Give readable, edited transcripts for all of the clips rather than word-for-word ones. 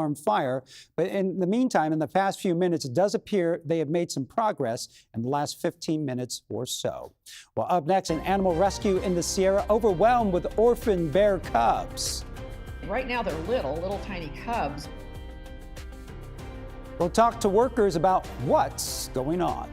farm fire. But in the meantime, in the past few minutes, it does appear they have made some progress in the last 15 minutes or so. Well, up next, an animal rescue in the Sierra overwhelmed with orphan bear cubs. Right now, they're little tiny cubs. We'll talk to workers about what's going on.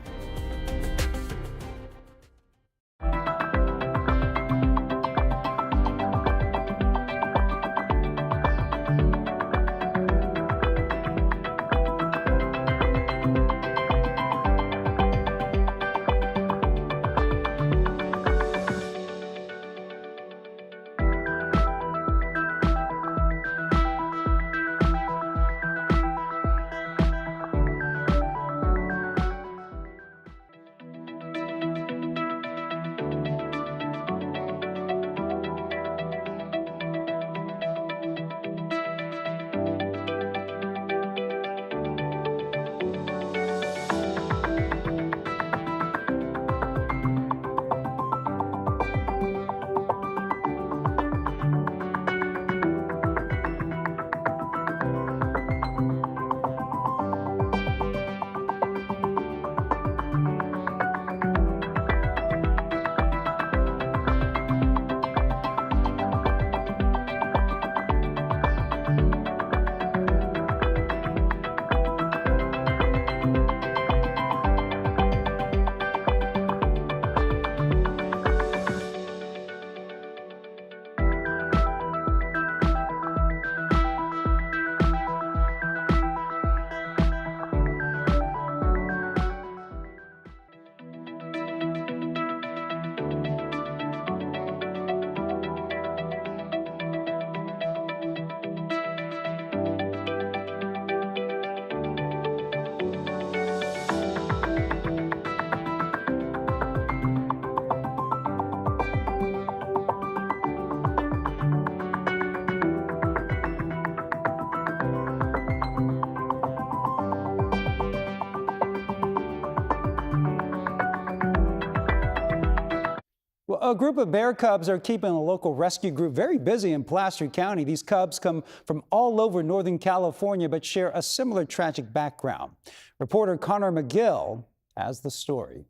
Well, a group of bear cubs are keeping a local rescue group very busy in Placer County. These cubs come from all over Northern California, but share a similar tragic background. Reporter Connor McGill has the story.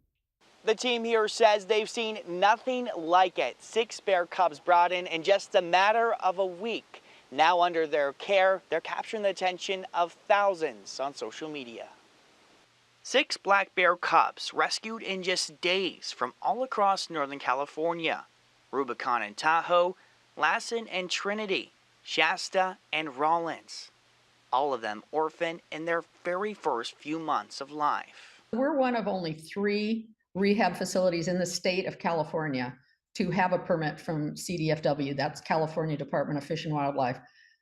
The team here says they've seen nothing like it. 6 bear cubs brought in just a matter of a week. Now under their care, they're capturing the attention of thousands on social media. 6 black bear cubs rescued in just days from all across Northern California. Rubicon and Tahoe, Lassen and Trinity, Shasta and Rollins. All of them orphaned in their very first few months of life. We're one of only 3 rehab facilities in the state of California to have a permit from CDFW, that's California Department of Fish and Wildlife,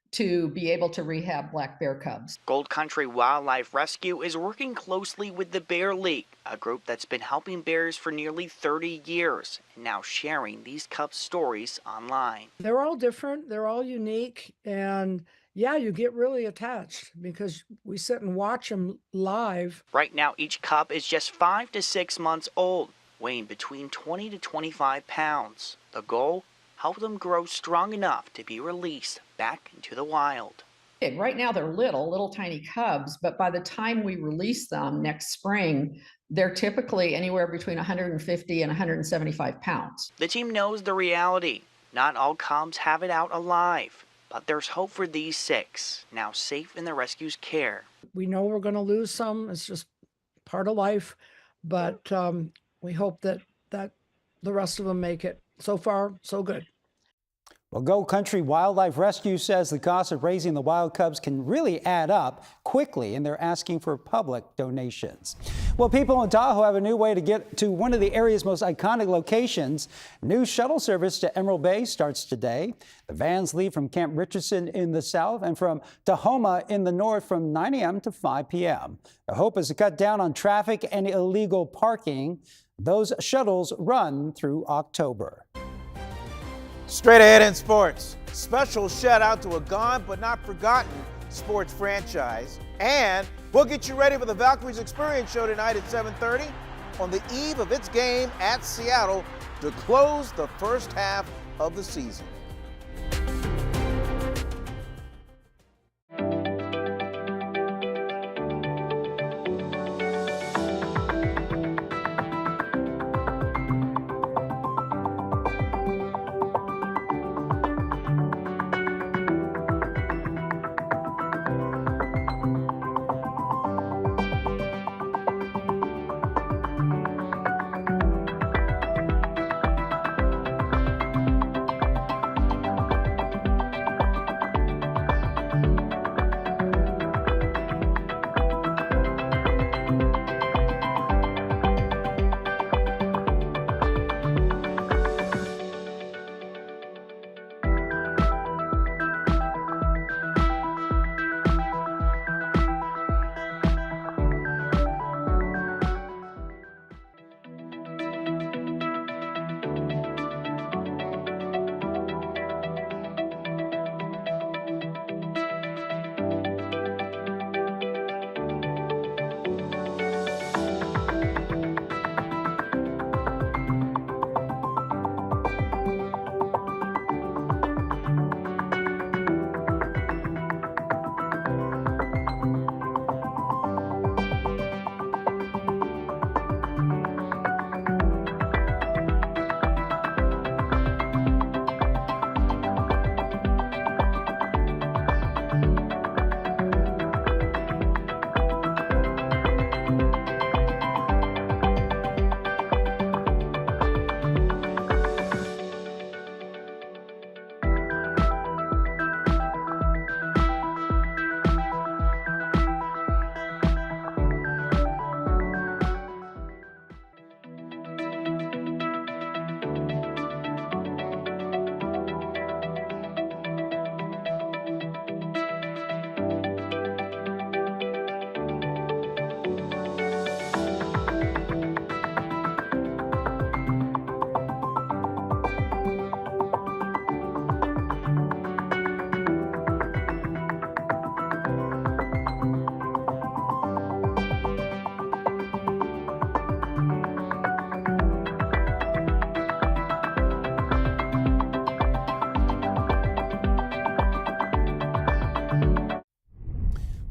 to be able to rehab black bear cubs. Gold Country Wildlife Rescue is working closely with the Bear League, a group that's been helping bears for nearly 30 years, and now sharing these cub stories online. They're all different, they're all unique, and yeah, you get really attached because we sit and watch them live. Right now, each cub is just 5 to 6 months old, weighing between 20 to 25 pounds. The goal? Help them grow strong enough to be released back into the wild. Right now they're little tiny cubs, but by the time we release them next spring, they're typically anywhere between 150 and 175 pounds. The team knows the reality. Not all cubs have it out alive, but there's hope for these 6, now safe in the rescue's care. We know we're going to lose some. It's just part of life, but we hope that the rest of them make it. So far, so good. Well, Gold Country Wildlife Rescue says the cost of raising the wild cubs can really add up quickly, and they're asking for public donations. Well, people in Tahoe have a new way to get to one of the area's most iconic locations. New shuttle service to Emerald Bay starts today. The vans leave from Camp Richardson in the south and from Tahoma in the north from 9 a.m. to 5 p.m. The hope is to cut down on traffic and illegal parking. Those shuttles run through October. Straight ahead in sports, special shout out to a gone but not forgotten sports franchise. And we'll get you ready for the Valkyries Experience Show tonight at 7:30 on the eve of its game at Seattle to close the first half of the season.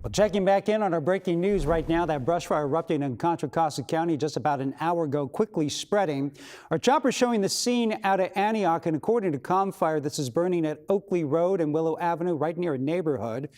Well, checking back in on our breaking news right now, that brush fire erupting in Contra Costa County just about an hour ago, quickly spreading. Our chopper showing the scene out of Antioch, and according to ComFire, this is burning at Oakland Road and Willow Avenue, right near a neighborhood.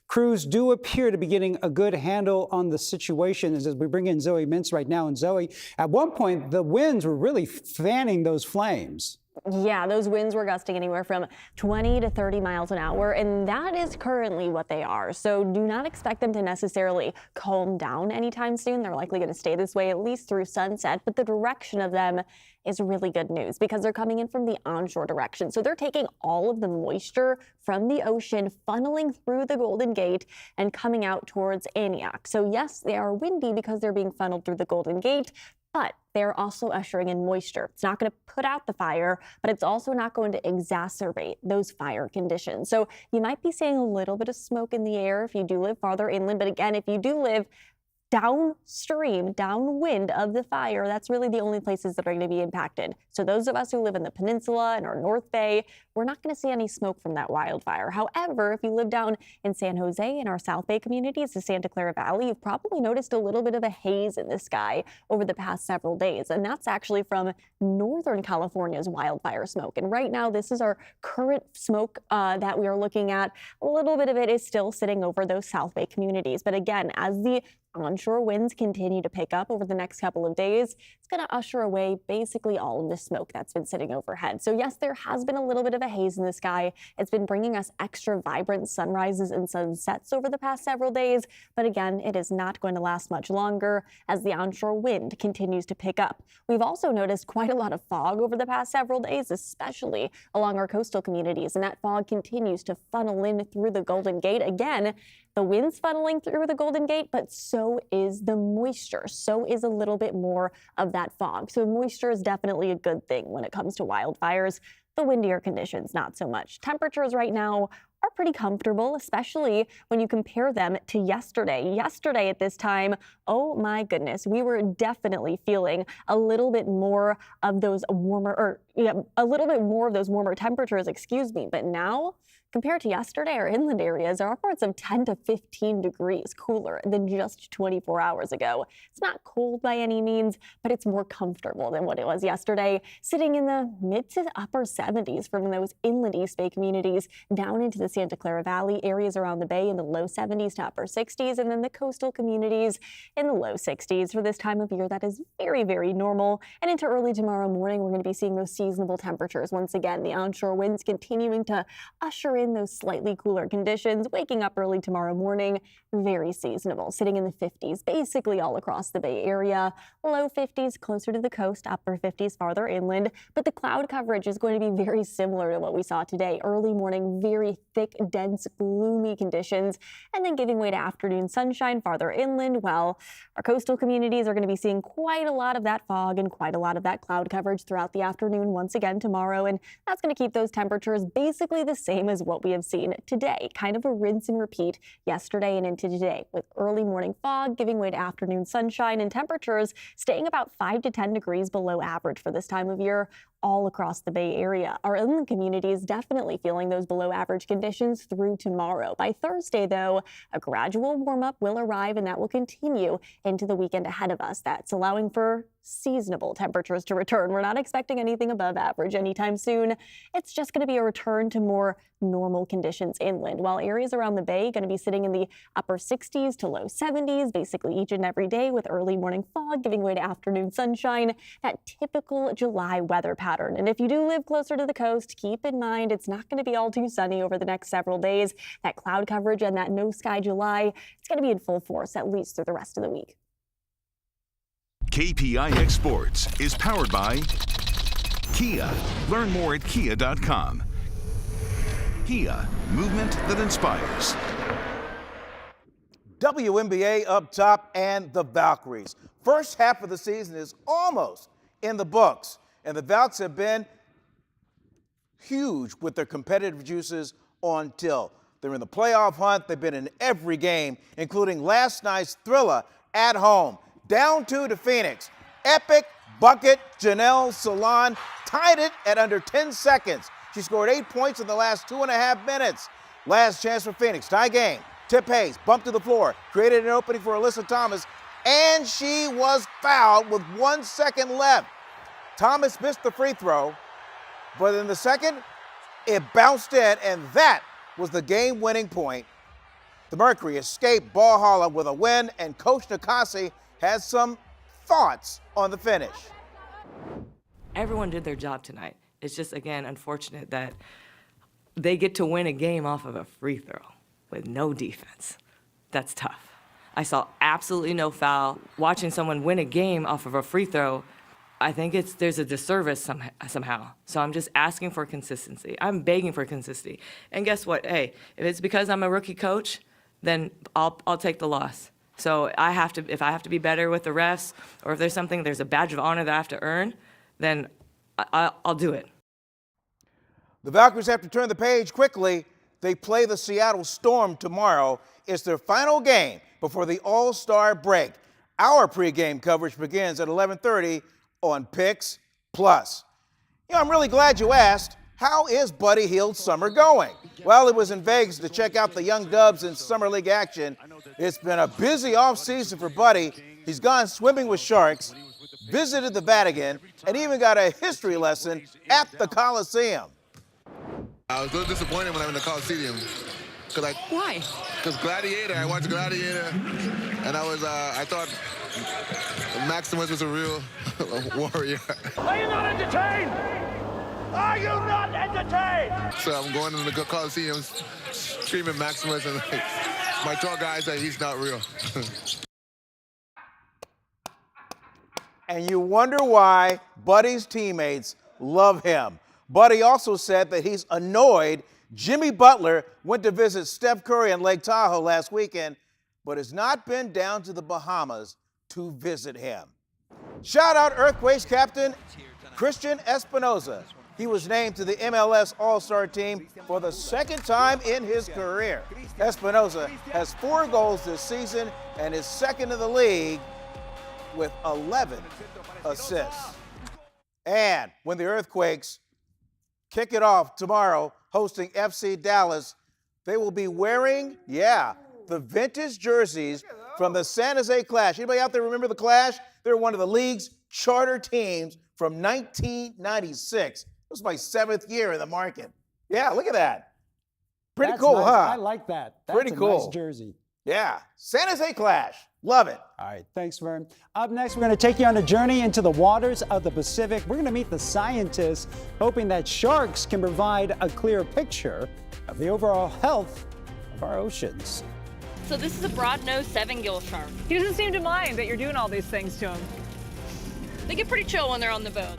Crews do appear to be getting a good handle on the situation as we bring in Zoe Mintz right now. And Zoe, at one point, the winds were really fanning those flames. Yeah, those winds were gusting anywhere from 20 to 30 miles an hour, and that is currently what they are. So do not expect them to necessarily calm down anytime soon. They're likely going to stay this way at least through sunset, but the direction of them is really good news because they're coming in from the onshore direction. So they're taking all of the moisture from the ocean, funneling through the Golden Gate and coming out towards Antioch. So yes, they are windy because they're being funneled through the Golden Gate, but they're also ushering in moisture. It's not going to put out the fire, but it's also not going to exacerbate those fire conditions. So you might be seeing a little bit of smoke in the air if you do live farther inland. But again, if you do live downstream, downwind of the fire, that's really the only places that are going to be impacted. So those of us who live in the peninsula and our North Bay, we're not going to see any smoke from that wildfire. However, if you live down in San Jose and our South Bay communities, the Santa Clara Valley, you've probably noticed a little bit of a haze in the sky over the past several days. And that's actually from Northern California's wildfire smoke. And right now, this is our current smoke that we are looking at. A little bit of it is still sitting over those South Bay communities. But again, as the onshore winds continue to pick up over the next couple of days, it's going to usher away basically all of the smoke that's been sitting overhead. So yes, there has been a little bit of a haze in the sky. It's been bringing us extra vibrant sunrises and sunsets over the past several days. But again, it is not going to last much longer as the onshore wind continues to pick up. We've also noticed quite a lot of fog over the past several days, especially along our coastal communities. And that fog continues to funnel in through the Golden Gate. Again, the wind's funneling through the Golden Gate, but so is the moisture. So is a little bit more of that fog. So moisture is definitely a good thing when it comes to wildfires. The windier conditions, not so much. Temperatures right now are pretty comfortable, especially when you compare them to yesterday. Yesterday at this time, oh my goodness, we were definitely feeling a little bit more of those warmer, temperatures, excuse me. But now, compared to yesterday, our inland areas are upwards of 10 to 15 degrees cooler than just 24 hours ago. It's not cold by any means, but it's more comfortable than what it was yesterday, sitting in the mid to upper 70s from those inland East Bay communities down into the Santa Clara Valley, areas around the bay in the low 70s to upper 60s, and then the coastal communities in the low 60s. For this time of year, that is very, very normal. And into early tomorrow morning, we're going to be seeing those seasonable temperatures. Once again, the onshore winds continuing to usher in those slightly cooler conditions. Waking up early tomorrow morning, very seasonable, sitting in the 50s basically all across the Bay Area. Low 50s closer to the coast, upper 50s farther inland. But the cloud coverage is going to be very similar to what we saw today. Early morning, very thick, dense, gloomy conditions, and then giving way to afternoon sunshine farther inland. While our coastal communities are going to be seeing quite a lot of that fog and quite a lot of that cloud coverage throughout the afternoon once again tomorrow. And that's going to keep those temperatures basically the same as what we have seen today. Kind of a rinse and repeat yesterday and into today, with early morning fog giving way to afternoon sunshine and temperatures staying about 5 to 10 degrees below average for this time of year all across the Bay Area. Our inland community is definitely feeling those below average conditions through tomorrow. By Thursday, though, a gradual warm up will arrive, and that will continue into the weekend ahead of us. That's allowing for seasonable temperatures to return. We're not expecting anything above average anytime soon. It's just going to be a return to more normal conditions inland, while areas around the bay going to be sitting in the upper 60s to low 70s basically each and every day, with early morning fog giving way to afternoon sunshine, that typical July weather pattern. And if you do live closer to the coast, keep in mind it's not going to be all too sunny over the next several days. That cloud coverage and that no sky July, it's going to be in full force at least through the rest of the week. KPIX Sports is powered by Kia. Learn more at kia.com. Kia, movement that inspires. WNBA up top and the Valkyries. First half of the season is almost in the books, and the Valks have been huge with their competitive juices on tilt. They're in the playoff hunt. They've been in every game, including last night's thriller at home. Down 2 to Phoenix. Epic bucket. Janelle Salon tied it at under 10 seconds. She scored 8 points in the last 2.5 minutes. Last chance for Phoenix. Tie game. Tip Hayes bumped to the floor, created an opening for Alyssa Thomas, and she was fouled with 1 second left. Thomas missed the free throw, but in the second, it bounced in, and that was the game-winning point. The Mercury escaped Ball Hall with a win, and Coach Nakasi has some thoughts on the finish. Everyone did their job tonight. It's just, again, unfortunate that they get to win a game off of a free throw with no defense. That's tough. I saw absolutely no foul. Watching someone win a game off of a free throw, I think there's a disservice somehow. So I'm just asking for consistency. I'm begging for consistency. And guess what? Hey, if it's because I'm a rookie coach, then I'll take the loss. So if I have to be better with the refs, or if there's a badge of honor that I have to earn, then I'll do it. The Valkyries have to turn the page quickly. They play the Seattle Storm tomorrow. It's their final game before the All-Star break. Our pregame coverage begins at 11:30 on Pix Plus. I'm really glad you asked. How is Buddy Hield's summer going? Well, he was in Vegas to check out the Young Dubs in Summer League action. It's been a busy offseason for Buddy. He's gone swimming with sharks, visited the Vatican, and even got a history lesson at the Coliseum. I was a little disappointed when I'm in the Coliseum. Why? Because Gladiator, I watched Gladiator, and I thought Maximus was a real warrior. Are you not entertained? Are you not entertained? So I'm going into the Coliseum screaming Maximus, and my tall guy said he's not real. And you wonder why Buddy's teammates love him. Buddy also said that he's annoyed Jimmy Butler went to visit Steph Curry in Lake Tahoe last weekend, but has not been down to the Bahamas to visit him. Shout out Earthquakes captain Christian Espinoza. He was named to the MLS All-Star team for the second time in his career. Espinoza has 4 goals this season and is second in the league with 11 assists. And when the Earthquakes kick it off tomorrow, hosting FC Dallas, they will be wearing, the vintage jerseys from the San Jose Clash. Anybody out there remember the Clash? They're one of the league's charter teams from 1996. It was my 7th year in the market. Yeah, look at that. Pretty cool, nice. huh? I like that. That's Pretty cool. Nice jersey. Yeah, San Jose Clash. Love it. All right, thanks, Vern. Up next, we're going to take you on a journey into the waters of the Pacific. We're going to meet the scientists hoping that sharks can provide a clear picture of the overall health of our oceans. So this is a broad-nosed 7-gill shark. He doesn't seem to mind that you're doing all these things to him. They get pretty chill when they're on the boat.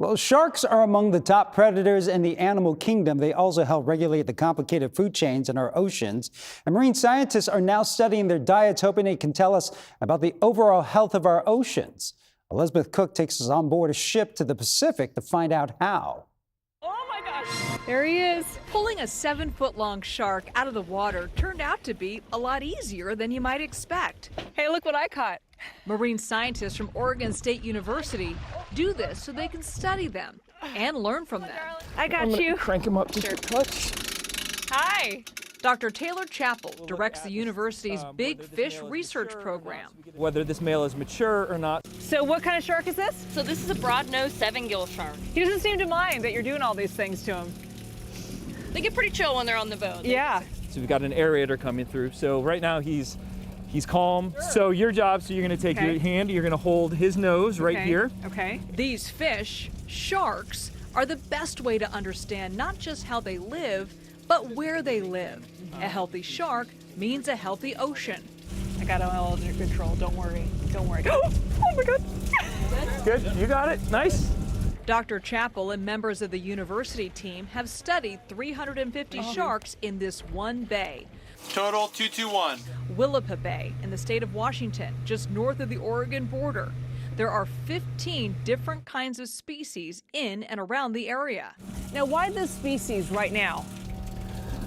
Well, sharks are among the top predators in the animal kingdom. They also help regulate the complicated food chains in our oceans. And marine scientists are now studying their diets, hoping they can tell us about the overall health of our oceans. Elizabeth Cook takes us on board a ship to the Pacific to find out how. Oh my gosh. There he is. Pulling a 7-foot-long shark out of the water turned out to be a lot easier than you might expect. Hey, look what I caught. Marine scientists from Oregon State University do this so they can study them and learn from them. I got you. Crank him up just a touch. Hi. Dr. Taylor Chappell directs the university's Big Fish Research Program. Whether this male is mature or not. So what kind of shark is this? So this is a broad-nosed 7-gill shark. He doesn't seem to mind that you're doing all these things to him. They get pretty chill when they're on the boat. Yeah. So we've got an aerator coming through. So right now he's calm. Sure. So your job, so you're gonna take your hand, you're gonna hold his nose right here. Okay. These fish, sharks, are the best way to understand not just how they live, but where they live. A healthy shark means a healthy ocean. I got it all under control. Don't worry. Don't worry. Oh my God. Good. You got it. Nice. Dr. Chappell and members of the university team have studied 350 sharks in this one bay. Total 221. Willapa Bay in the state of Washington, just north of the Oregon border. There are 15 different kinds of species in and around the area. Now, why this species right now?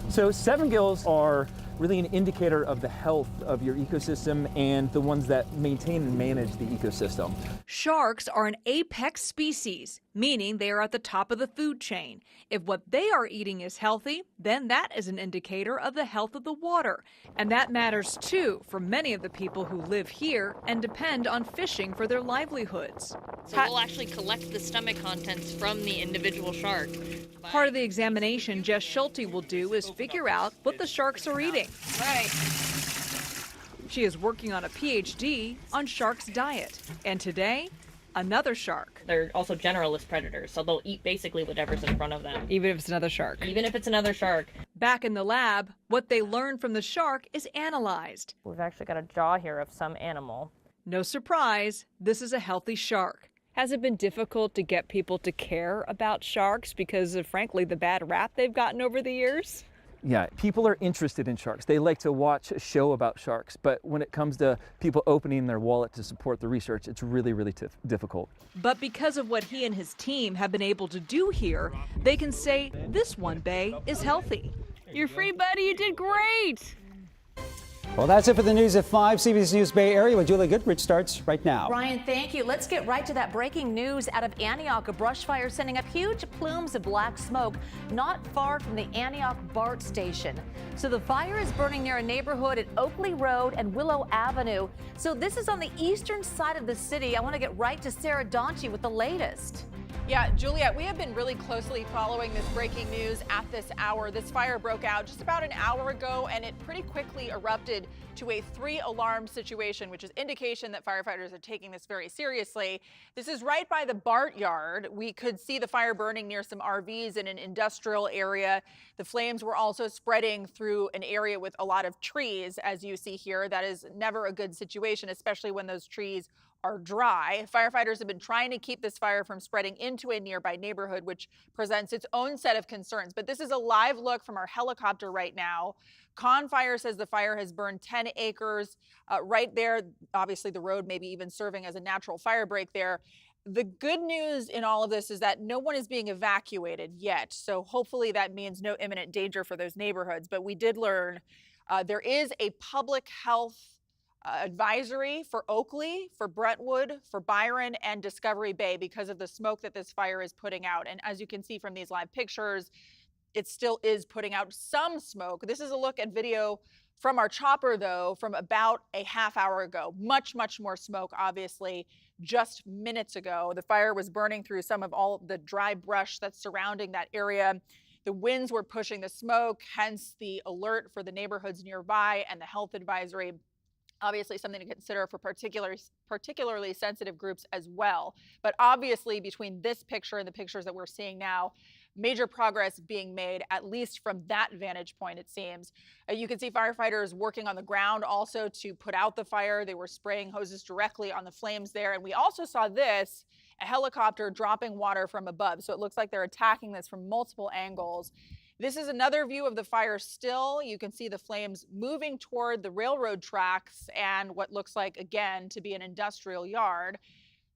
So 7 gills are really an indicator of the health of your ecosystem and the ones that maintain and manage the ecosystem. Sharks are an apex species, meaning they are at the top of the food chain. If what they are eating is healthy, then that is an indicator of the health of the water. And that matters too for many of the people who live here and depend on fishing for their livelihoods. So we'll actually collect the stomach contents from the individual shark. Part of the examination Jess Schulte will do is figure out what the sharks are eating. Right. She is working on a PhD on sharks' diet. And today, another shark. They're also generalist predators, so they'll eat basically whatever's in front of them. Even if it's another shark. Even if it's another shark. Back in the lab, what they learn from the shark is analyzed. We've actually got a jaw here of some animal. No surprise, this is a healthy shark. Has it been difficult to get people to care about sharks because of, frankly, the bad rap they've gotten over the years? Yeah, people are interested in sharks. They like to watch a show about sharks, but when it comes to people opening their wallet to support the research, it's really, really difficult. But because of what he and his team have been able to do here, they can say this one bay is healthy. You're free, buddy. You did great. Well, that's it for the news at 5. CBS News Bay Area with Julie Goodrich starts right now. Ryan, thank you. Let's get right to that breaking news out of Antioch. A brush fire sending up huge plumes of black smoke not far from the Antioch BART station. So the fire is burning near a neighborhood at Oakley Road and Willow Avenue. So this is on the eastern side of the city. I want to get right to Sarah Donchi with the latest. Yeah, Juliet, we have been really closely following this breaking news at this hour. This fire broke out just about an hour ago, and it pretty quickly erupted to a 3-alarm situation, which is indication that firefighters are taking this very seriously. This is right by the BART yard. We could see the fire burning near some RVs in an industrial area. The flames were also spreading through an area with a lot of trees, as you see here. That is never a good situation, especially when those trees are dry. Firefighters have been trying to keep this fire from spreading into a nearby neighborhood, which presents its own set of concerns. But this is a live look from our helicopter right now. Con Fire says the fire has burned 10 acres right there. Obviously, the road maybe even serving as a natural fire break there. The good news in all of this is that no one is being evacuated yet. So hopefully that means no imminent danger for those neighborhoods. But we did learn there is a public health advisory for Oakley, for Brentwood, for Byron, and Discovery Bay because of the smoke that this fire is putting out. And as you can see from these live pictures, it still is putting out some smoke. This is a look at video from our chopper, though, from about a half hour ago. Much, much more smoke, obviously, just minutes ago. The fire was burning through some of all the dry brush that's surrounding that area. The winds were pushing the smoke, hence the alert for the neighborhoods nearby and the health advisory. Obviously something to consider for particularly sensitive groups as well. But obviously between this picture and the pictures that we're seeing now, major progress being made, at least from that vantage point, it seems. You can see firefighters working on the ground also to put out the fire. They were spraying hoses directly on the flames there. And we also saw this a helicopter dropping water from above. So it looks like they're attacking this from multiple angles. This is another view of the fire still. You can see the flames moving toward the railroad tracks and what looks like, again, to be an industrial yard.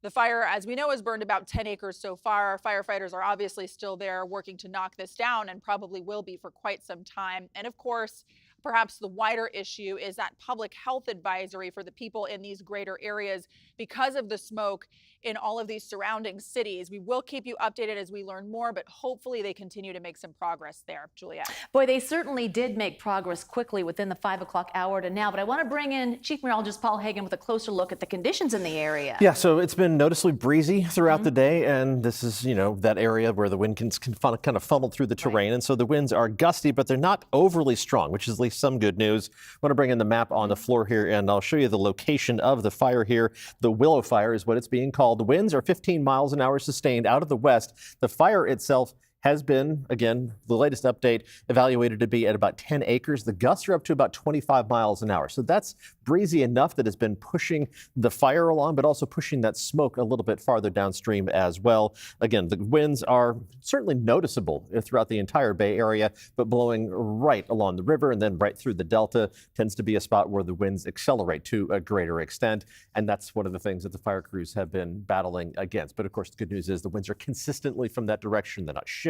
The fire, as we know, has burned about 10 acres so far. Firefighters are obviously still there working to knock this down and probably will be for quite some time. And of course, perhaps the wider issue is that public health advisory for the people in these greater areas because of the smoke in all of these surrounding cities. We will keep you updated as we learn more, but hopefully they continue to make some progress there. Juliette. Boy, they certainly did make progress quickly within the 5 o'clock hour to now, but I want to bring in Chief Meteorologist Paul Hagan with a closer look at the conditions in the area. Yeah, so it's been noticeably breezy throughout the day, and this is, that area where the wind can kind of funnel through the terrain, and so the winds are gusty, but they're not overly strong, which is at least some good news. I want to bring in the map on the floor here, and I'll show you the location of the fire here. The Willow Fire is what it's being called. The winds are 15 miles an hour sustained out of the west. The fire itself has been, again, the latest update, evaluated to be at about 10 acres. The gusts are up to about 25 miles an hour. So that's breezy enough that it's been pushing the fire along, but also pushing that smoke a little bit farther downstream as well. Again, the winds are certainly noticeable throughout the entire Bay Area, but blowing right along the river and then right through the Delta tends to be a spot where the winds accelerate to a greater extent. And that's one of the things that the fire crews have been battling against. But of course, the good news is the winds are consistently from that direction. They're not shifting.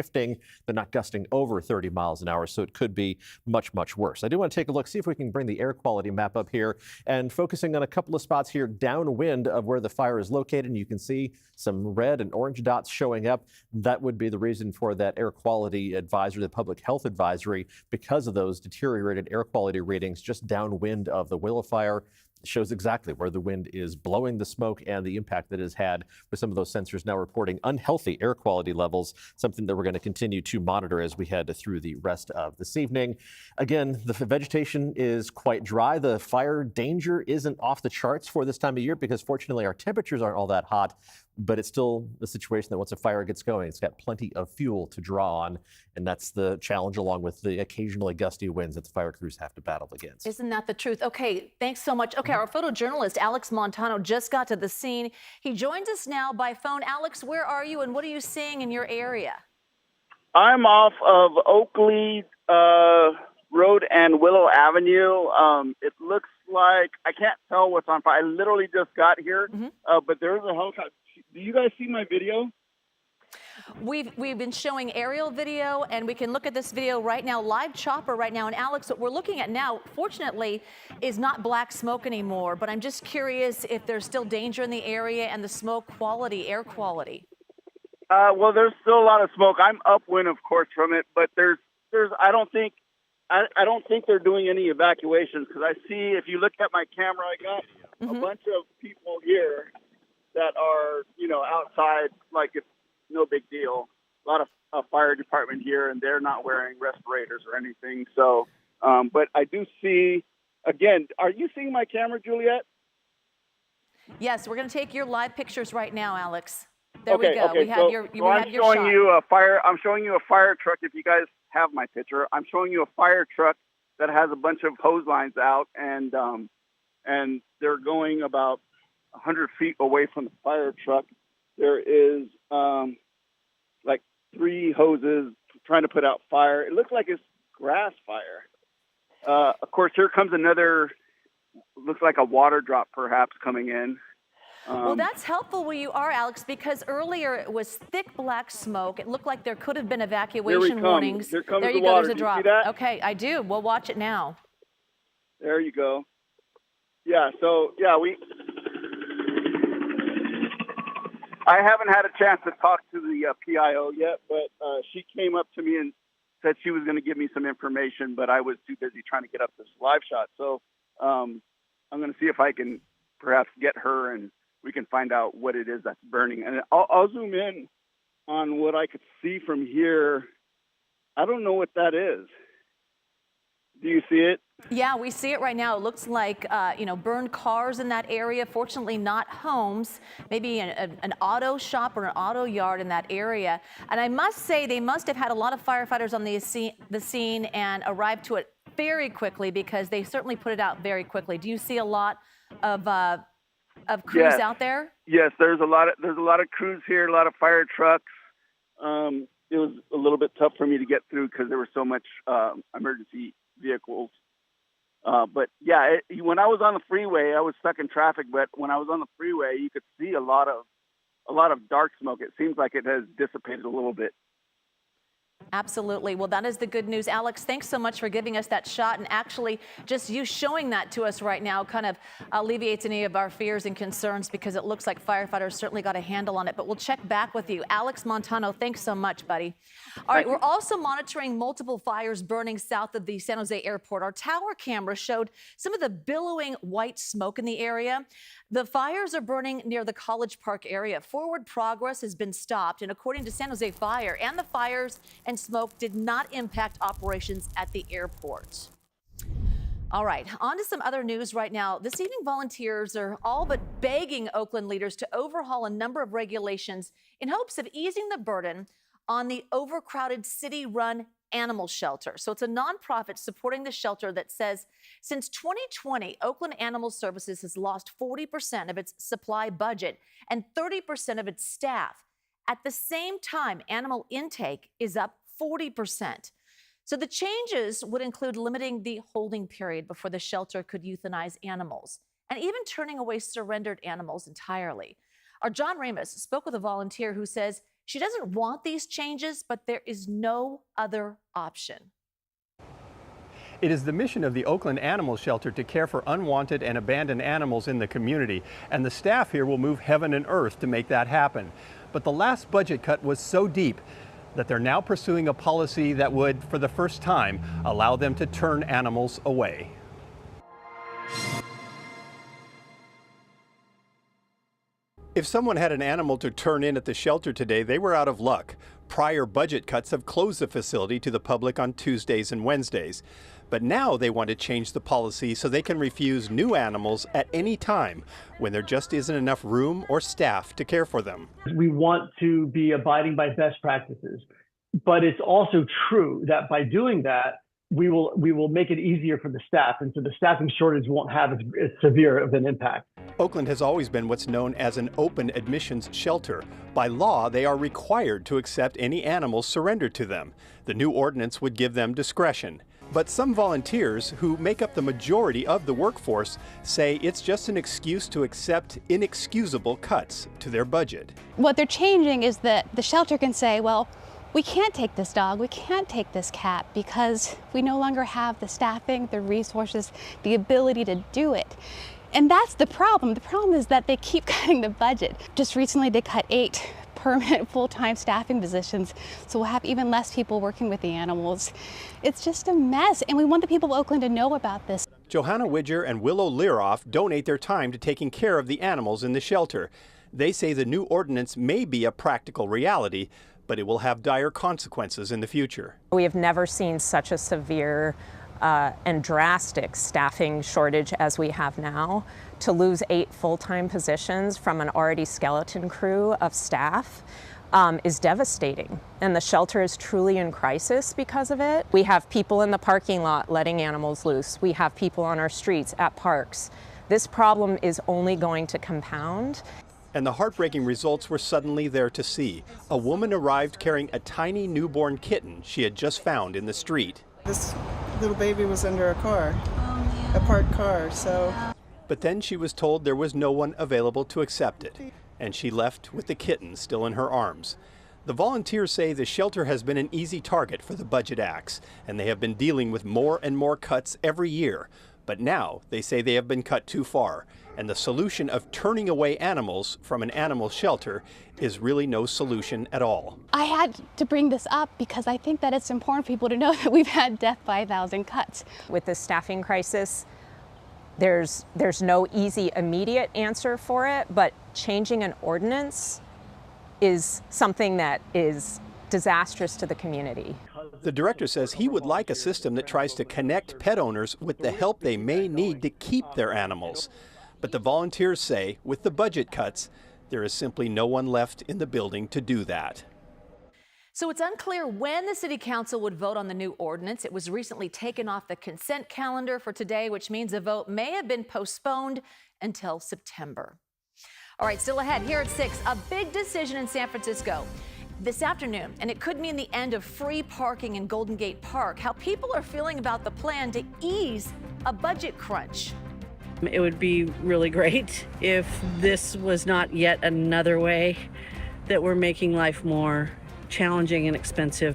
They're not gusting over 30 miles an hour, so it could be much, much worse. I do want to take a look, see if we can bring the air quality map up here and focusing on a couple of spots here downwind of where the fire is located. And you can see some red and orange dots showing up. That would be the reason for that air quality advisory, the public health advisory, because of those deteriorated air quality readings just downwind of the Willow Fire. Shows exactly where the wind is blowing the smoke and the impact that it has had, with some of those sensors now reporting unhealthy air quality levels, something that we're going to continue to monitor as we head through the rest of this evening. Again, the vegetation is quite dry. The fire danger isn't off the charts for this time of year because fortunately our temperatures aren't all that hot, but it's still a situation that once a fire gets going, it's got plenty of fuel to draw on. And that's the challenge, along with the occasionally gusty winds that the fire crews have to battle against. Isn't that the truth? Okay, thanks so much. Okay, our photojournalist, Alex Montano, just got to the scene. He joins us now by phone. Alex, where are you and what are you seeing in your area? I'm off of Oakland Road and Willow Avenue. It looks like, I can't tell what's on fire. I literally just got here, but there's a helicopter. Do you guys see my video? We've been showing aerial video, and we can look at this video right now, live chopper right now. And Alex, what we're looking at now, fortunately, is not black smoke anymore. But I'm just curious if there's still danger in the area and the smoke quality, air quality. Well, there's still a lot of smoke. I'm upwind, of course, from it, but there's I don't think they're doing any evacuations, because I see, if you look at my camera, I got a bunch of people here that are, outside, like it's no big deal. A lot of fire department here, and they're not wearing respirators or anything. So, but I do see, again, are you seeing my camera, Juliette? Yes, we're going to take your live pictures right now, Alex. There we go. Okay. We have your I'm showing you a fire truck. If you guys have my picture, I'm showing you a fire truck that has a bunch of hose lines out, and they're going about 100 feet away from the fire truck. There is like 3 hoses trying to put out fire. It looks like it's grass fire. Of course, here comes another, looks like a water drop perhaps coming in. Well, that's helpful where you are, Alex, because earlier it was thick black smoke. It looked like there could have been evacuation warnings. Here comes there you the go. water. There's a drop. You see that? Okay, I do. We'll watch it now. There you go. Yeah, so, yeah, I haven't had a chance to talk to the PIO yet, but she came up to me and said she was going to give me some information, but I was too busy trying to get up this live shot. So I'm going to see if I can perhaps get her and we can find out what it is that's burning. And I'll zoom in on what I could see from here. I don't know what that is. Do you see it? Yeah, we see it right now. It looks like, burned cars in that area. Fortunately, not homes. Maybe an auto shop or an auto yard in that area. And I must say, they must have had a lot of firefighters on the scene and arrived to it very quickly, because they certainly put it out very quickly. Do you see a lot of of crews Yes. out there? Yes, there's a lot of crews here, a lot of fire trucks. It was a little bit tough for me to get through because there were so much emergency vehicles. But yeah, when I was on the freeway, I was stuck in traffic. But when I was on the freeway, you could see a lot of dark smoke. It seems like it has dissipated a little bit. Absolutely. Well, that is the good news. Alex, thanks so much for giving us that shot. And actually, just you showing that to us right now kind of alleviates any of our fears and concerns, because it looks like firefighters certainly got a handle on it. But we'll check back with you. Alex Montano, thanks so much, buddy. All right, we're also monitoring multiple fires burning south of the San Jose airport. Our tower camera showed some of the billowing white smoke in the area. The fires are burning near the College Park area. Forward progress has been stopped, and according to San Jose Fire, and the fires and smoke did not impact operations at the airport. All right, on to some other news right now. This evening, volunteers are all but begging Oakland leaders to overhaul a number of regulations in hopes of easing the burden on the overcrowded city-run animal shelter. So it's a nonprofit supporting the shelter that says since 2020, Oakland Animal Services has lost 40% of its supply budget and 30% of its staff. At the same time, animal intake is up 40%. So the changes would include limiting the holding period before the shelter could euthanize animals, and even turning away surrendered animals entirely. Our John Ramus spoke with a volunteer who says she doesn't want these changes, but there is no other option. It is the mission of the Oakland Animal Shelter to care for unwanted and abandoned animals in the community, and the staff here will move heaven and earth to make that happen. But the last budget cut was so deep that they're now pursuing a policy that would, for the first time, allow them to turn animals away. If someone had an animal to turn in at the shelter today, they were out of luck. Prior budget cuts have closed the facility to the public on Tuesdays and Wednesdays. But now they want to change the policy so they can refuse new animals at any time when there just isn't enough room or staff to care for them. We want to be abiding by best practices, but it's also true that by doing that, we will make it easier for the staff, and so the staffing shortage won't have as severe of an impact. Oakland has always been what's known as an open admissions shelter. By law, they are required to accept any animals surrendered to them. The new ordinance would give them discretion. But some volunteers, who make up the majority of the workforce, say it's just an excuse to accept inexcusable cuts to their budget. What they're changing is that the shelter can say, well, we can't take this dog, we can't take this cat because we no longer have the staffing, the resources, the ability to do it. And that's the problem. The problem is that they keep cutting the budget. Just recently they cut 8 permanent full-time staffing positions, so we'll have even less people working with the animals. It's just a mess, and we want the people of Oakland to know about this. Johanna Widger and Willow Liroff donate their time to taking care of the animals in the shelter. They say the new ordinance may be a practical reality, but it will have dire consequences in the future. We have never seen such a severe and drastic staffing shortage as we have now. To lose 8 full-time positions from an already skeleton crew of staff is devastating, and the shelter is truly in crisis because of it. We have people in the parking lot letting animals loose. We have people on our streets, at parks. This problem is only going to compound. And the heartbreaking results were suddenly there to see. A woman arrived carrying a tiny newborn kitten she had just found in the street. This little baby was under a car, a parked car, so. But then she was told there was no one available to accept it, and she left with the kitten still in her arms. The volunteers say the shelter has been an easy target for the budget axe, and they have been dealing with more and more cuts every year. But now they say they have been cut too far, and the solution of turning away animals from an animal shelter is really no solution at all. I had to bring this up because I think that it's important for people to know that we've had death by 1,000 cuts. With this staffing crisis, there's no easy immediate answer for it, but changing an ordinance is something that is disastrous to the community. The director says he would like a system that tries to connect pet owners with the help they may need to keep their animals. But the volunteers say with the budget cuts, there is simply no one left in the building to do that. So it's unclear when the city council would vote on the new ordinance. It was recently taken off the consent calendar for today, which means a vote may have been postponed until September. All right, still ahead here at 6, a big decision in San Francisco this afternoon, and it could mean the end of free parking in Golden Gate Park. How people are feeling about the plan to ease a budget crunch. It would be really great if this was not yet another way that we're making life more challenging and expensive.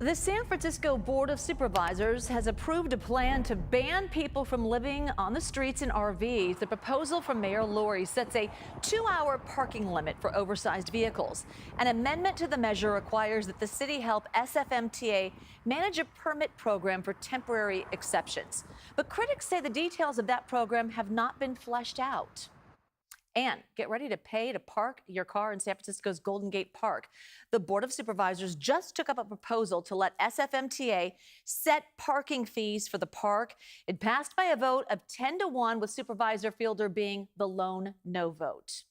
The San Francisco Board of Supervisors has approved a plan to ban people from living on the streets in RVs. The proposal from Mayor Lori sets a 2-hour parking limit for oversized vehicles. An amendment to the measure requires that the city help SFMTA manage a permit program for temporary exceptions. But critics say the details of that program have not been fleshed out. And get ready to pay to park your car in San Francisco's Golden Gate Park. The Board of Supervisors just took up a proposal to let SFMTA set parking fees for the park. It passed by a vote of 10-1, with Supervisor Fielder being the lone no vote.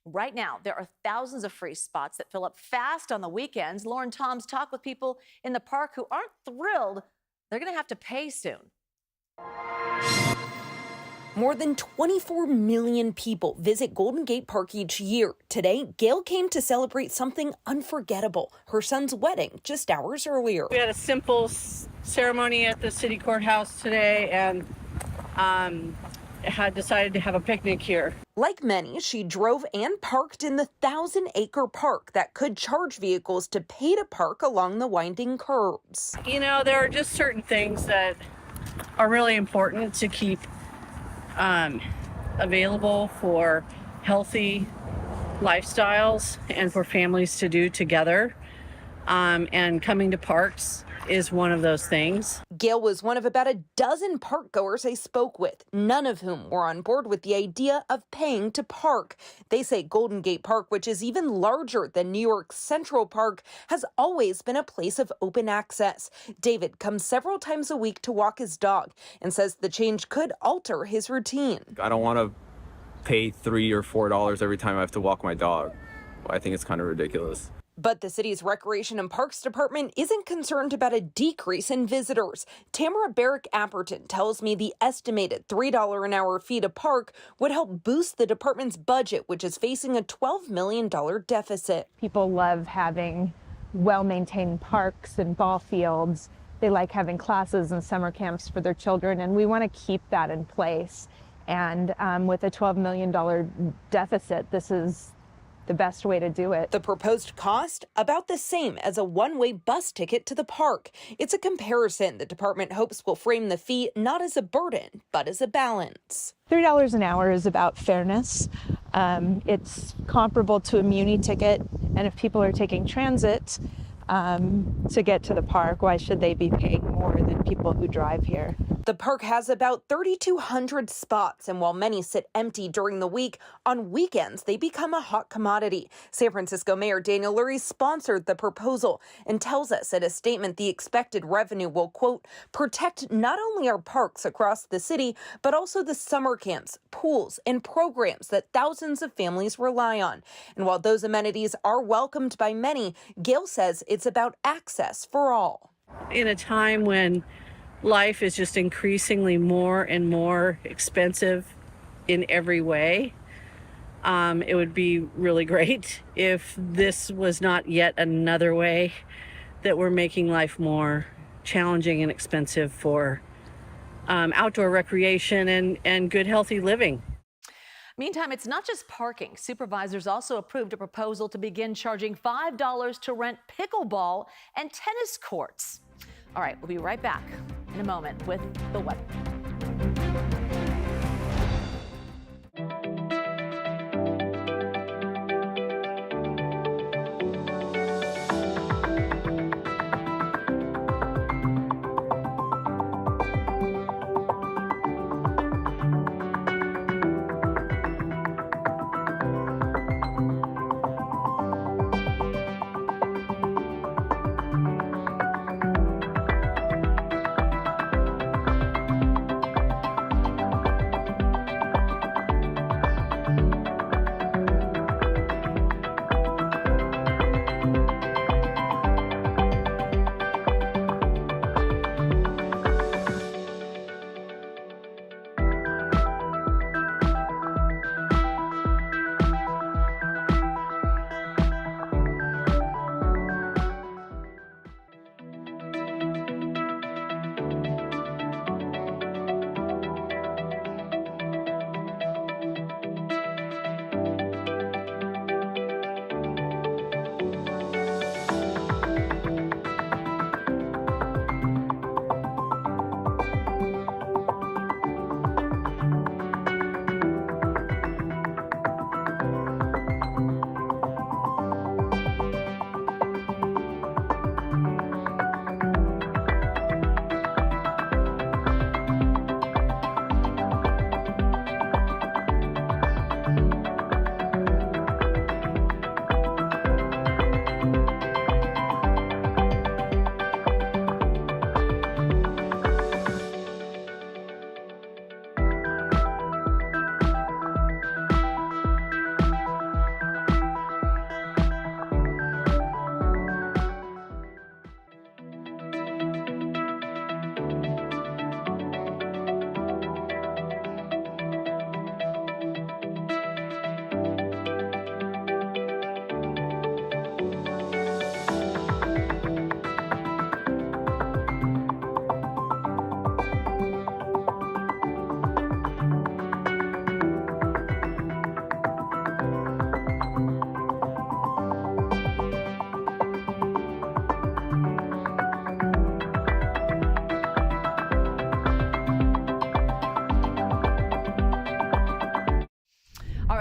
Right now, there are thousands of free spots that fill up fast on the weekends. Lauren Toms talked with people in the park who aren't thrilled they're going to have to pay soon. More than 24 million people visit Golden Gate Park each year. Today, Gail came to celebrate something unforgettable, her son's wedding, just hours earlier. We had a simple ceremony at the city courthouse today and had decided to have a picnic here. Like many, she drove and parked in the 1,000-acre park that could charge vehicles to pay to park along the winding curbs. You know, there are just certain things that are really important to keep available for healthy lifestyles and for families to do together. And coming to parks is one of those things. Gail was one of about a dozen park goers I spoke with, none of whom were on board with the idea of paying to park. They say Golden Gate Park, which is even larger than New York's Central Park, has always been a place of open access. David comes several times a week to walk his dog and says the change could alter his routine. I don't want to pay $3 or $4 every time I have to walk my dog. I think it's kind of ridiculous. But the city's Recreation and Parks Department isn't concerned about a decrease in visitors. Tamara Barrick-Apperton tells me the estimated $3 an hour fee to park would help boost the department's budget, which is facing a $12 million deficit. People love having well-maintained parks and ball fields. They like having classes and summer camps for their children, and we want to keep that in place. And with a $12 million deficit, this is the best way to do it. The proposed cost, about the same as a one-way bus ticket to the park. It's a comparison the department hopes will frame the fee not as a burden, but as a balance. $3 an hour is about fairness. It's comparable to a Muni ticket, and if people are taking transit to get to the park, why should they be paying more than people who drive here? The park has about 3,200 spots, and while many sit empty during the week, on weekends they become a hot commodity. San Francisco Mayor Daniel Lurie sponsored the proposal and tells us in a statement the expected revenue will, quote, protect not only our parks across the city, but also the summer camps, pools, and programs that thousands of families rely on. And while those amenities are welcomed by many, Gail says it's about access for all. In a time when life is just increasingly more and more expensive in every way, it would be really great if this was not yet another way that we're making life more challenging and expensive for outdoor recreation and good, healthy living. Meantime, it's not just parking. Supervisors also approved a proposal to begin charging $5 to rent pickleball and tennis courts. All right, we'll be right back in a moment with the weather.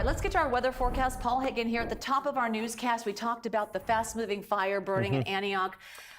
Let's get to our weather forecast. Paul Hagen here at the top of our newscast. We talked about the fast-moving fire burning in Antioch.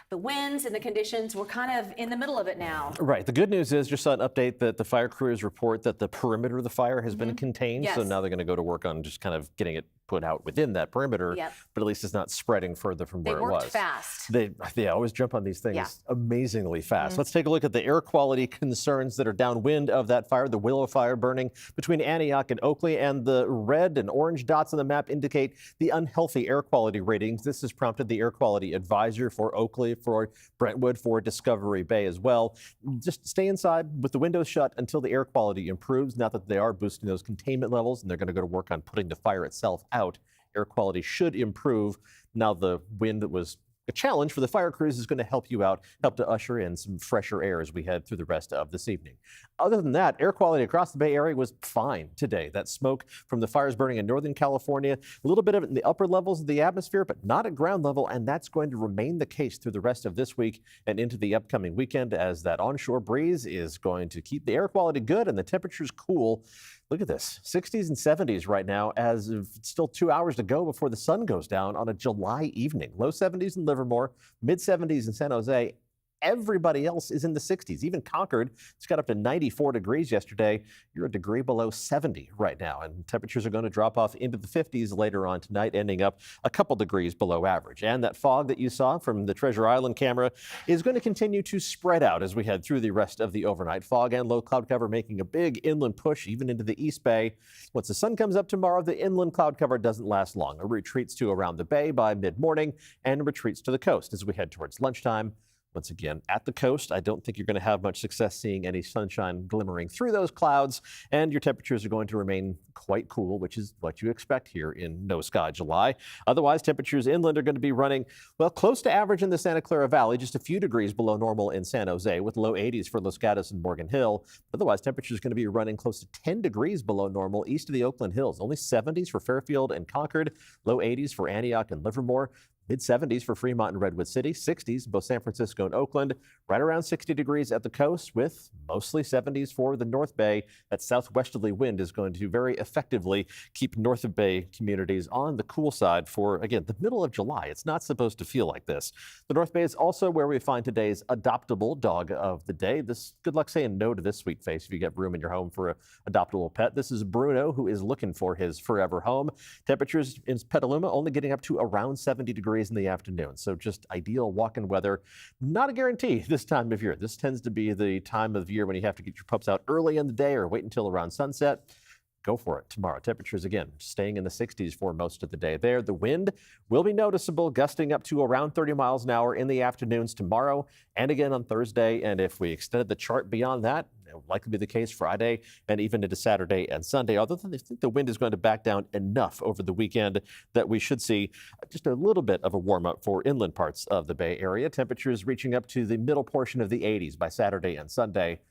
The winds and the conditions, we're kind of in the middle of it now. Right. The good news is, just an update, that the fire crews report that the perimeter of the fire has been contained. Yes. So now they're going to go to work on just kind of getting it put out within that perimeter, Yep. but at least it's not spreading further from where it was. They worked fast. They always jump on these things Yeah. amazingly fast. Let's take a look at the air quality concerns that are downwind of that fire, the Willow Fire burning between Antioch and Oakland, and the red and orange dots on the map indicate the unhealthy air quality ratings. This has prompted the air quality advisor for Oakland, for Brentwood, for Discovery Bay as well. Just stay inside with the windows shut until the air quality improves. Now that they are boosting those containment levels and they're going to go to work on putting the fire itself out, air quality should improve. Now the wind that was a challenge for the fire crews is going to help you out, help to usher in some fresher air as we head through the rest of this evening. Other than that, air quality across the Bay Area was fine today. That smoke from the fires burning in Northern California, a little bit of it in the upper levels of the atmosphere, but not at ground level, and that's going to remain the case through the rest of this week and into the upcoming weekend, as that onshore breeze is going to keep the air quality good and the temperatures cool. Look at this, 60s and 70s right now, as of still 2 hours to go before the sun goes down on a July evening. Low 70s in Livermore, mid 70s in San Jose. Everybody else is in the 60s. Even Concord, it's got up to 94 degrees yesterday. You're a degree below 70 right now, and temperatures are going to drop off into the 50s later on tonight, ending up a couple degrees below average. And that fog that you saw from the Treasure Island camera is going to continue to spread out as we head through the rest of the overnight. Fog and low cloud cover making a big inland push even into the East Bay. Once the sun comes up tomorrow, the inland cloud cover doesn't last long. It retreats to around the bay by mid-morning and retreats to the coast as we head towards lunchtime. Once again, at the coast, I don't think you're going to have much success seeing any sunshine glimmering through those clouds, and your temperatures are going to remain quite cool, which is what you expect here in No Sky July. Otherwise, temperatures inland are going to be running, well, close to average in the Santa Clara Valley, just a few degrees below normal in San Jose, with low 80s for Los Gatos and Morgan Hill. Otherwise, temperatures are going to be running close to 10 degrees below normal east of the Oakland Hills. Only 70s for Fairfield and Concord, low 80s for Antioch and Livermore. Mid-70s for Fremont and Redwood City, 60s both San Francisco and Oakland, right around 60 degrees at the coast, with mostly 70s for the North Bay. That southwesterly wind is going to very effectively keep North of Bay communities on the cool side for, again, the middle of July. It's not supposed to feel like this. The North Bay is also where we find today's adoptable dog of the day. Good luck saying no to this sweet face if you get room in your home for an adoptable pet. This is Bruno, who is looking for his forever home. Temperatures in Petaluma only getting up to around 70 degrees in the afternoon. So just ideal walking weather. Not a guarantee this time of year. This tends to be the time of year when you have to get your pups out early in the day or wait until around sunset. Go for it tomorrow. Temperatures, again, staying in the 60s for most of the day there. The wind will be noticeable, gusting up to around 30 miles an hour in the afternoons tomorrow and again on Thursday. And if we extended the chart beyond that, it will likely be the case Friday and even into Saturday and Sunday. Although I think the wind is going to back down enough over the weekend that we should see just a little bit of a warm up for inland parts of the Bay Area. Temperatures reaching up to the middle portion of the 80s by Saturday and Sunday.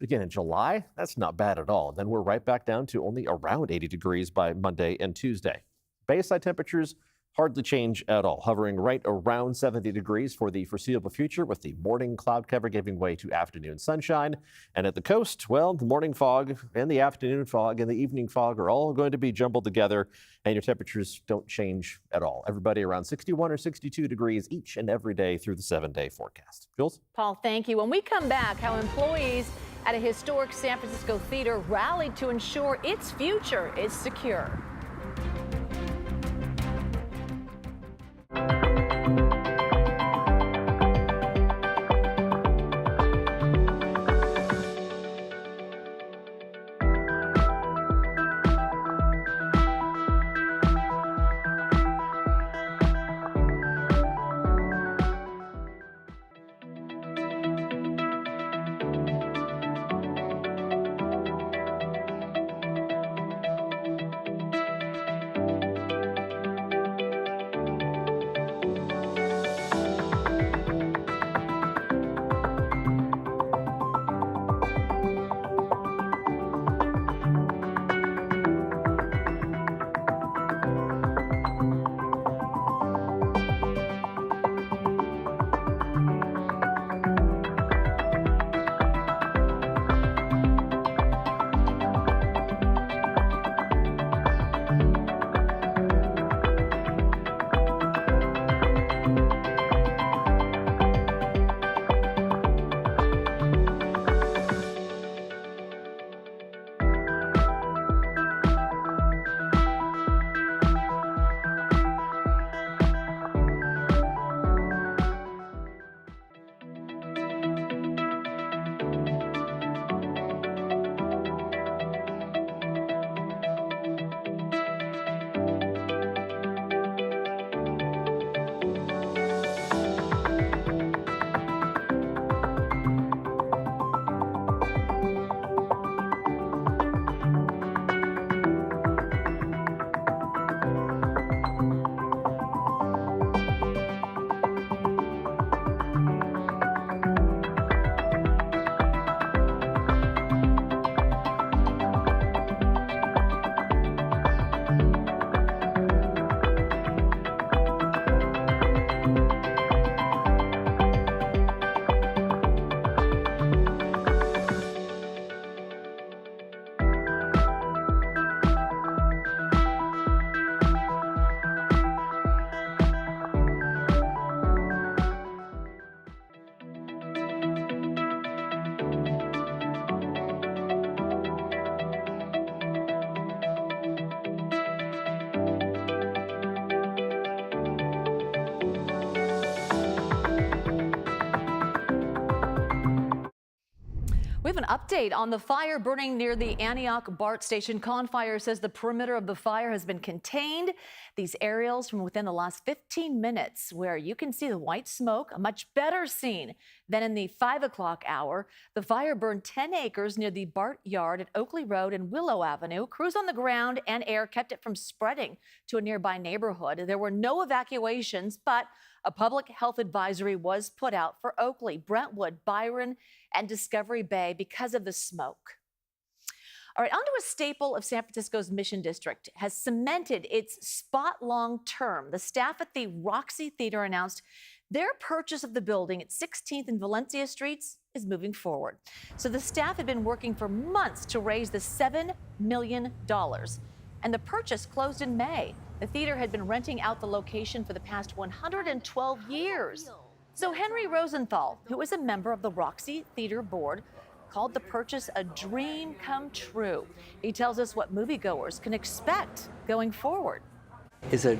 Again, in July, that's not bad at all. Then we're right back down to only around 80 degrees by Monday and Tuesday. Bayside temperatures hardly change at all, hovering right around 70 degrees for the foreseeable future, with the morning cloud cover giving way to afternoon sunshine. And at the coast, well, the morning fog and the afternoon fog and the evening fog are all going to be jumbled together, and your temperatures don't change at all. Everybody around 61 or 62 degrees each and every day through the 7-day forecast. Jules? Paul, thank you. When we come back, how employees at a historic San Francisco theater rallied to ensure its future is secure. We have an update on the fire burning near the Antioch BART station. Fire says the perimeter of the fire has been contained. These aerials from within the last 15 minutes where you can see the white smoke, a much better scene than in the 5 o'clock hour. The fire burned 10 acres near the BART yard at Oakley Road and Willow Avenue. Crews on the ground and air kept it from spreading to a nearby neighborhood. There were no evacuations, but a public health advisory was put out for Oakley, Brentwood, Byron, and Discovery Bay because of the smoke. All right, onto a staple of San Francisco's Mission District has cemented its spot long term. The staff at the Roxy Theater announced their purchase of the building at 16th and Valencia Streets is moving forward. So the staff had been working for months to raise the $7 million, and the purchase closed in May. The theater had been renting out the location for the past 112 years. So Henry Rosenthal, who is a member of the Roxy Theater board, called the purchase a dream come true. He tells us what moviegoers can expect going forward. It's a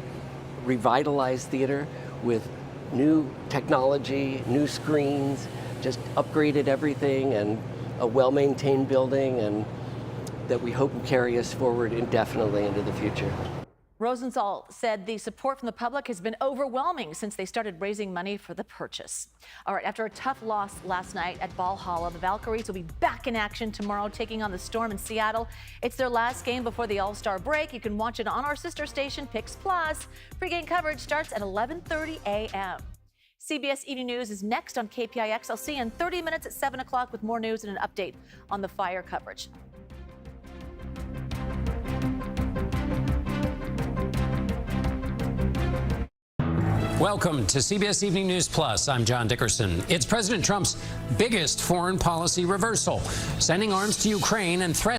revitalized theater with new technology, new screens, just upgraded everything, and a well-maintained building, and that we hope will carry us forward indefinitely into the future. Rosenthal said the support from the public has been overwhelming since they started raising money for the purchase. All right, after a tough loss last night at Valhalla, the Valkyries will be back in action tomorrow, taking on the Storm in Seattle. It's their last game before the All-Star break. You can watch it on our sister station, Pix Plus. Pre-game coverage starts at 11:30 a.m. CBS Evening News is next on KPIX. I'll see you in 30 minutes at 7 o'clock with more news and an update on the fire coverage. Welcome to CBS Evening News Plus. I'm John Dickerson. It's President Trump's biggest foreign policy reversal, sending arms to Ukraine and threatening